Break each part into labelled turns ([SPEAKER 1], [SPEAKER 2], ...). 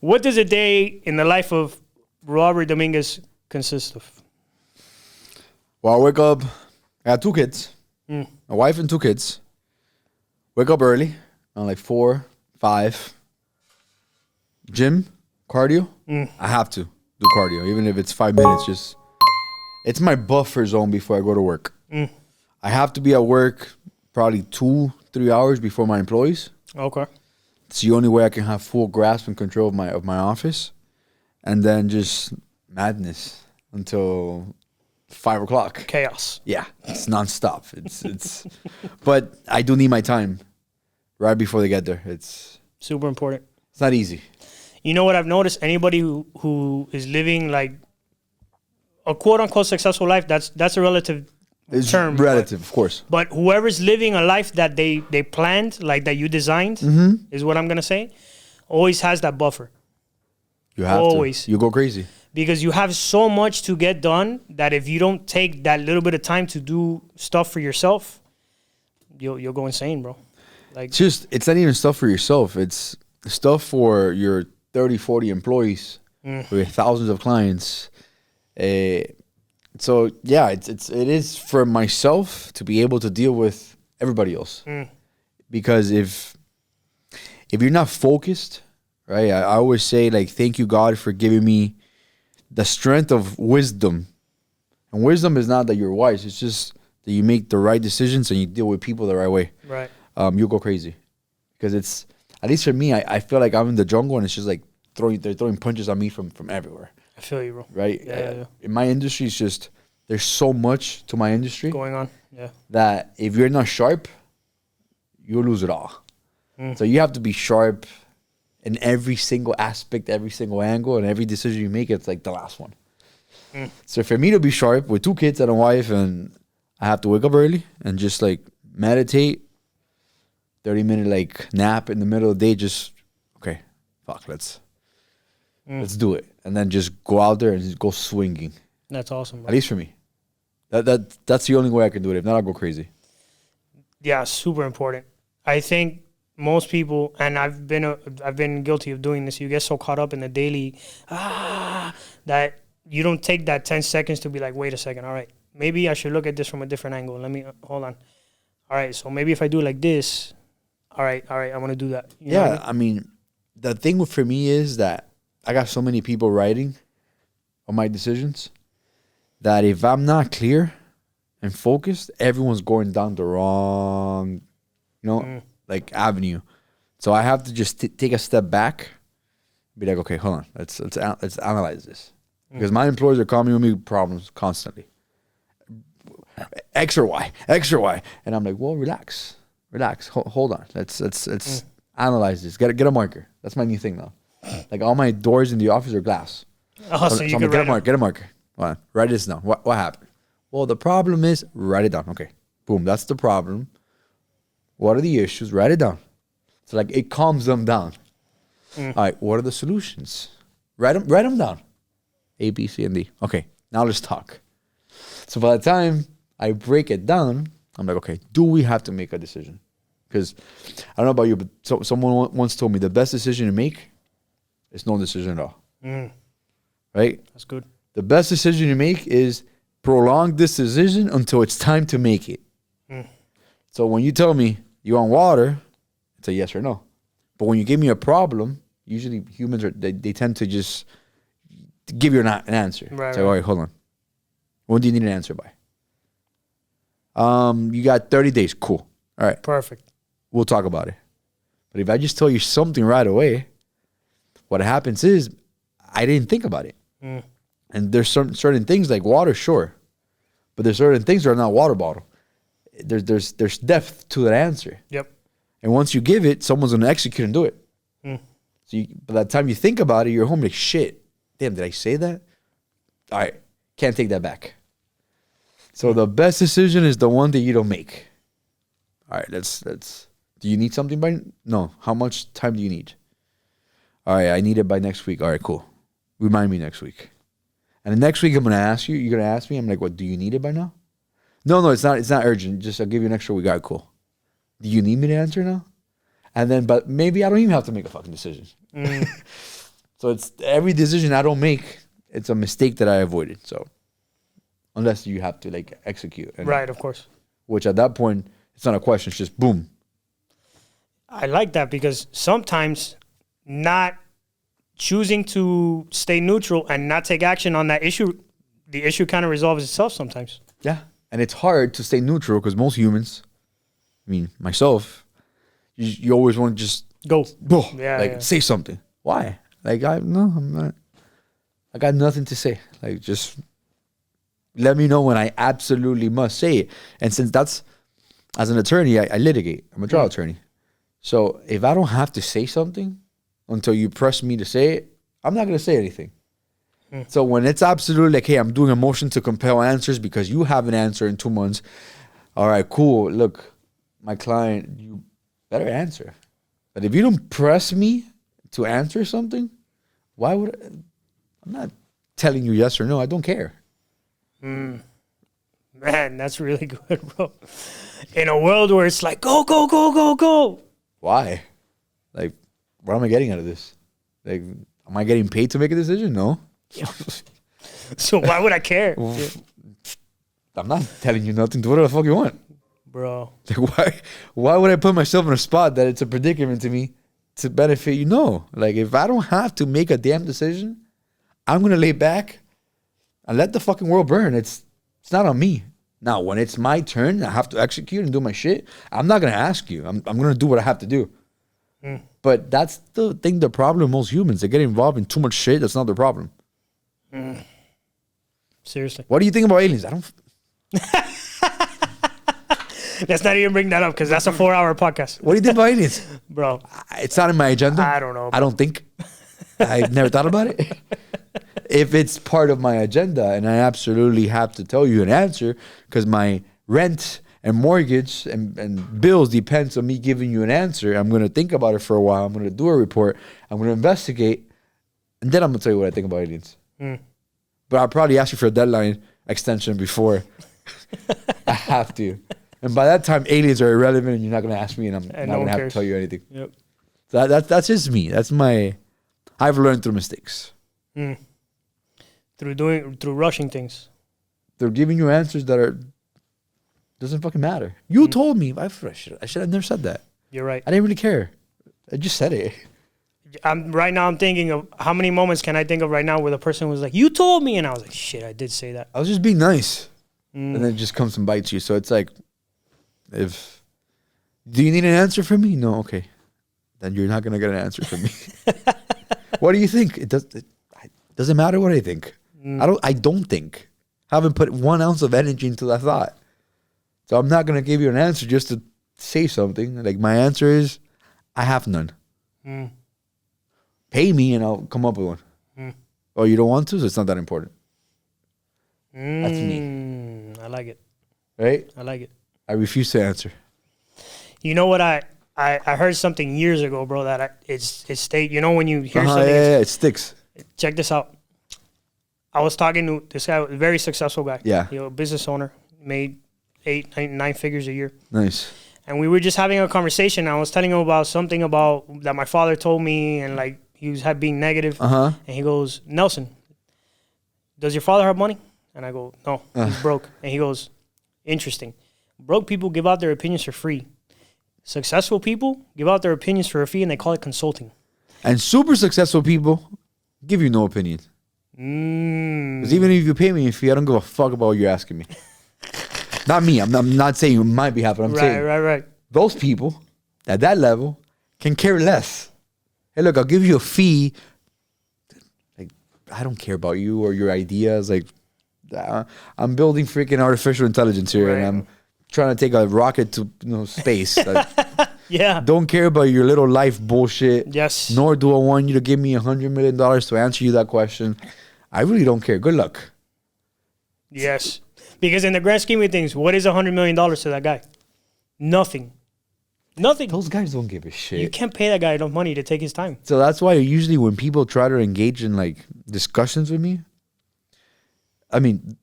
[SPEAKER 1] What does a day in the life of Robert Dominguez consist of?
[SPEAKER 2] Well, I wake up. I got 2 kids,
[SPEAKER 1] Mm.
[SPEAKER 2] a wife and 2 kids. Wake up early, around like 4, 5. Gym, cardio. I have to do cardio, even if it's 5 minutes. Just it's my buffer zone before I go to work. I have to be at work probably 2-3 hours before my employees.
[SPEAKER 1] Okay.
[SPEAKER 2] It's the only way I can have full grasp and control of my office, and then just madness until 5 o'clock.
[SPEAKER 1] Chaos.
[SPEAKER 2] Yeah, it's nonstop. It's but I do need my time right before they get there. It's
[SPEAKER 1] Super important.
[SPEAKER 2] not easy.
[SPEAKER 1] You know what I've noticed? Anybody who is living like a quote unquote successful life, that's a relative
[SPEAKER 2] It's
[SPEAKER 1] term.
[SPEAKER 2] relative, of course.
[SPEAKER 1] But whoever's living a life that they planned, like that you designed, is what I'm gonna say, always has that buffer.
[SPEAKER 2] You have
[SPEAKER 1] Always.
[SPEAKER 2] to. You go crazy.
[SPEAKER 1] Because you have so much to get done that if you don't take that little bit of time to do stuff for yourself, you'll go insane, bro. Like
[SPEAKER 2] It's not even stuff for yourself. It's stuff for your 30, 40 employees, for your thousands of clients. So yeah, it is for myself to be able to deal with everybody else. Because if you're not focused, right? I always say, like, thank you, God, for giving me the strength of wisdom. And wisdom is not that you're wise. It's just that you make the right decisions and you deal with people the right way.
[SPEAKER 1] right.
[SPEAKER 2] You'll go crazy. Because it's, at least for me, I feel like I'm in the jungle and it's just like they're throwing punches on me from everywhere.
[SPEAKER 1] I feel you, bro.
[SPEAKER 2] Right?
[SPEAKER 1] Yeah.
[SPEAKER 2] In my industry, it's just, there's so much to my industry
[SPEAKER 1] Going on. Yeah.
[SPEAKER 2] that if you're not sharp, you'll lose it all. So you have to be sharp in every single aspect, every single angle, and every decision you make, it's like the last one. So for me to be sharp with 2 kids and a wife, and I have to wake up early and just like meditate, 30-minute like nap in the middle of the day, just, okay, fuck, let's do it. And then just go out there and just go swinging.
[SPEAKER 1] That's awesome, bro.
[SPEAKER 2] At least for me. That's the only way I can do it. If not, I'll go crazy.
[SPEAKER 1] Yeah, super important. I think most people, and I've been guilty of doing this. You get so caught up in the daily, that you don't take that 10 seconds to be like, wait a second. All right, maybe I should look at this from a different angle. Let me hold on. All right, so maybe if I do it like this, all right, I want to do that. You know
[SPEAKER 2] Yeah,
[SPEAKER 1] what I mean?
[SPEAKER 2] I mean, the thing for me is that I got so many people writing on my decisions that if I'm not clear and focused, everyone's going down the wrong, like avenue. So I have to just take a step back, be like, okay, hold on, let's analyze this, because my employees are coming with me problems constantly. X or Y, and I'm like, well, relax, hold on, let's analyze this. Get a marker. That's my new thing now. Like, all my doors in the office are glass.
[SPEAKER 1] Oh, so you
[SPEAKER 2] I'm
[SPEAKER 1] can
[SPEAKER 2] like,
[SPEAKER 1] write
[SPEAKER 2] get a marker. Well, write this down. What happened? Well, the problem is, write it down. Okay, boom, that's the problem. What are the issues? Write it down. So like, it calms them down. All right, what are the solutions? Write them down. A, B, C, and D. Okay, now let's talk. So by the time I break it down, I'm like, okay, do we have to make a decision? Because I don't know about you, but someone once told me the best decision to make is no decision at all. Right?
[SPEAKER 1] That's good.
[SPEAKER 2] The best decision you make is prolong this decision until it's time to make it. So when you tell me you want water, it's a yes or no. But when you give me a problem, usually humans they tend to just give you an answer.
[SPEAKER 1] Right,
[SPEAKER 2] So, all right, hold on. When do you need an answer by? You got 30 days. Cool. All right.
[SPEAKER 1] Perfect.
[SPEAKER 2] We'll talk about it. But if I just tell you something right away, what happens is I didn't think about it. And there's certain things like water, sure. But there's certain things that are not water bottle. There's depth to that answer.
[SPEAKER 1] Yep.
[SPEAKER 2] And once you give it, someone's going to execute and do it. So by the time you think about it, you're home like, shit, damn, did I say that? All right, can't take that back. So the best decision is the one that you don't make. All right, let's. Do you need something by? No. How much time do you need? All right, I need it by next week. All right, cool. Remind me next week. And the next week I'm gonna ask you. You're gonna ask me. I'm like, what? Do you need it by now? No, it's not. It's not urgent. Just I'll give you an extra week. All right, cool. Do you need me to answer now? And then, but maybe I don't even have to make a fucking decision. So it's every decision I don't make, it's a mistake that I avoided. So unless you have to like execute. And
[SPEAKER 1] Right, of course.
[SPEAKER 2] which at that point, it's not a question. It's just boom.
[SPEAKER 1] I like that because sometimes not choosing to stay neutral and not take action on that issue, the issue kind of resolves itself sometimes.
[SPEAKER 2] Yeah. And it's hard to stay neutral because most humans, I mean, myself, you always want to just
[SPEAKER 1] Go.
[SPEAKER 2] Yeah, say something. Why? Like, I'm not. I got nothing to say. Like, just let me know when I absolutely must say it. And since that's, as an attorney, I litigate. I'm a trial attorney. So if I don't have to say something until you press me to say it, I'm not going to say anything. So when it's absolutely like, hey, I'm doing a motion to compel answers because you have an answer in 2 months. All right, cool. Look, my client, you better answer. But if you don't press me to answer something, why would I'm not telling you yes or no. I don't care.
[SPEAKER 1] Man, that's really good, bro. In a world where it's like, go, go, go, go, go.
[SPEAKER 2] Why? Like, what am I getting out of this? Like, am I getting paid to make a decision? No.
[SPEAKER 1] So why would I care?
[SPEAKER 2] I'm not telling you nothing. Do whatever the fuck you want.
[SPEAKER 1] Bro.
[SPEAKER 2] Like, why would I put myself in a spot that it's a predicament to me to benefit you? No. Like, if I don't have to make a damn decision, I'm going to lay back and let the fucking world burn. It's not on me. Now, when it's my turn, I have to execute and do my shit. I'm not going to ask you. I'm going to do what I have to do. But that's the thing, the problem with most humans. They get involved in too much shit. That's not their problem.
[SPEAKER 1] Seriously.
[SPEAKER 2] What do you think about aliens? I don't...
[SPEAKER 1] Let's not even bring that up because that's a 4-hour podcast.
[SPEAKER 2] What do you think about aliens?
[SPEAKER 1] Bro.
[SPEAKER 2] It's not in my agenda.
[SPEAKER 1] I don't know.
[SPEAKER 2] I don't think. I've never thought about it. If it's part of my agenda and I absolutely have to tell you an answer because my rent and mortgage and bills depends on me giving you an answer, I'm going to think about it for a while. I'm going to do a report. I'm going to investigate. And then I'm going to tell you what I think about aliens. But I'll probably ask you for a deadline extension before I have to. And by that time, aliens are irrelevant and you're not going to ask me and I'm not going to have to tell you anything.
[SPEAKER 1] Yep.
[SPEAKER 2] So that's just me. That's my... I've learned through mistakes.
[SPEAKER 1] Through rushing things.
[SPEAKER 2] They're giving you answers that are... Doesn't fucking matter. You told me. I should have never said that.
[SPEAKER 1] You're right.
[SPEAKER 2] I didn't really care. I just said it.
[SPEAKER 1] Right now I'm thinking of how many moments can I think of right now where the person was like, you told me. And I was like, shit, I did say that.
[SPEAKER 2] I was just being nice. And then it just comes and bites you. So it's like, do you need an answer from me? No, okay. Then you're not going to get an answer from me. What do you think? It doesn't matter what I think. I don't think. I haven't put 1 ounce of energy into that thought. So I'm not going to give you an answer just to say something. Like, my answer is, I have none. Pay me and I'll come up with one. Oh, you don't want to? So it's not that important. That's me.
[SPEAKER 1] I like it.
[SPEAKER 2] Right?
[SPEAKER 1] I like it.
[SPEAKER 2] I refuse to answer.
[SPEAKER 1] You know what? I heard something years ago, bro, that it stayed. You know when you hear something?
[SPEAKER 2] Yeah, it sticks.
[SPEAKER 1] Check this out. I was talking to this guy, a very successful guy.
[SPEAKER 2] Yeah.
[SPEAKER 1] You know, business owner, made 9 figures a year.
[SPEAKER 2] Nice.
[SPEAKER 1] And we were just having a conversation. I was telling him about something about that my father told me, and like he was being negative. And he goes, Nelson, does your father have money? And I go, no, he's broke. And he goes, interesting. Broke people give out their opinions for free. Successful people give out their opinions for a fee, and they call it consulting. And
[SPEAKER 2] super successful people give you no opinion. Because even if you pay me a fee, I don't give a fuck about what you're asking me. Not me. I'm not saying on my behalf, but I'm saying
[SPEAKER 1] right.
[SPEAKER 2] Those people at that level can care less. Hey, look, I'll give you a fee. Like, I don't care about you or your ideas. Like, I'm building freaking artificial intelligence here, and I'm trying to take a rocket to space. Like,
[SPEAKER 1] yeah.
[SPEAKER 2] Don't care about your little life bullshit.
[SPEAKER 1] Yes.
[SPEAKER 2] Nor do I want you to give me $100 million to answer you that question. I really don't care. Good luck.
[SPEAKER 1] Yes. Because in the grand scheme of things, what is $100 million to that guy? Nothing.
[SPEAKER 2] Those guys don't give a shit.
[SPEAKER 1] You can't pay that guy enough money to take his time.
[SPEAKER 2] So that's why usually when people try to engage in like discussions with me, I mean,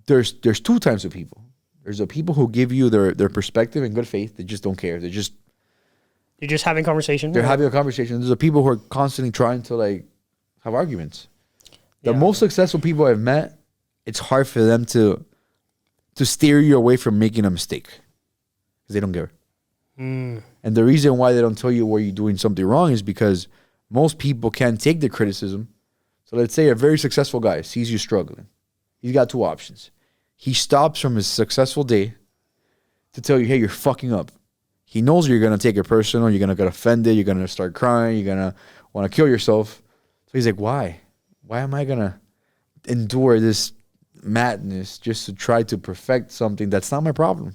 [SPEAKER 2] there's 2 types of people. There's the people who give you their perspective in good faith. They just don't care. They're just
[SPEAKER 1] having conversation.
[SPEAKER 2] They're having a conversation. There's the people who are constantly trying to like have arguments. The most successful people I've met, it's hard for them to steer you away from making a mistake because they don't care. And the reason why they don't tell you where you're doing something wrong is because most people can't take the criticism. So let's say a very successful guy sees you struggling. He's got two options. He stops from his successful day to tell you, hey, you're fucking up. He knows you're going to take it personal. You're going to get offended. You're going to start crying. You're going to want to kill yourself. So he's like, why? Why am I going to endure this madness just to try to perfect something that's not my problem?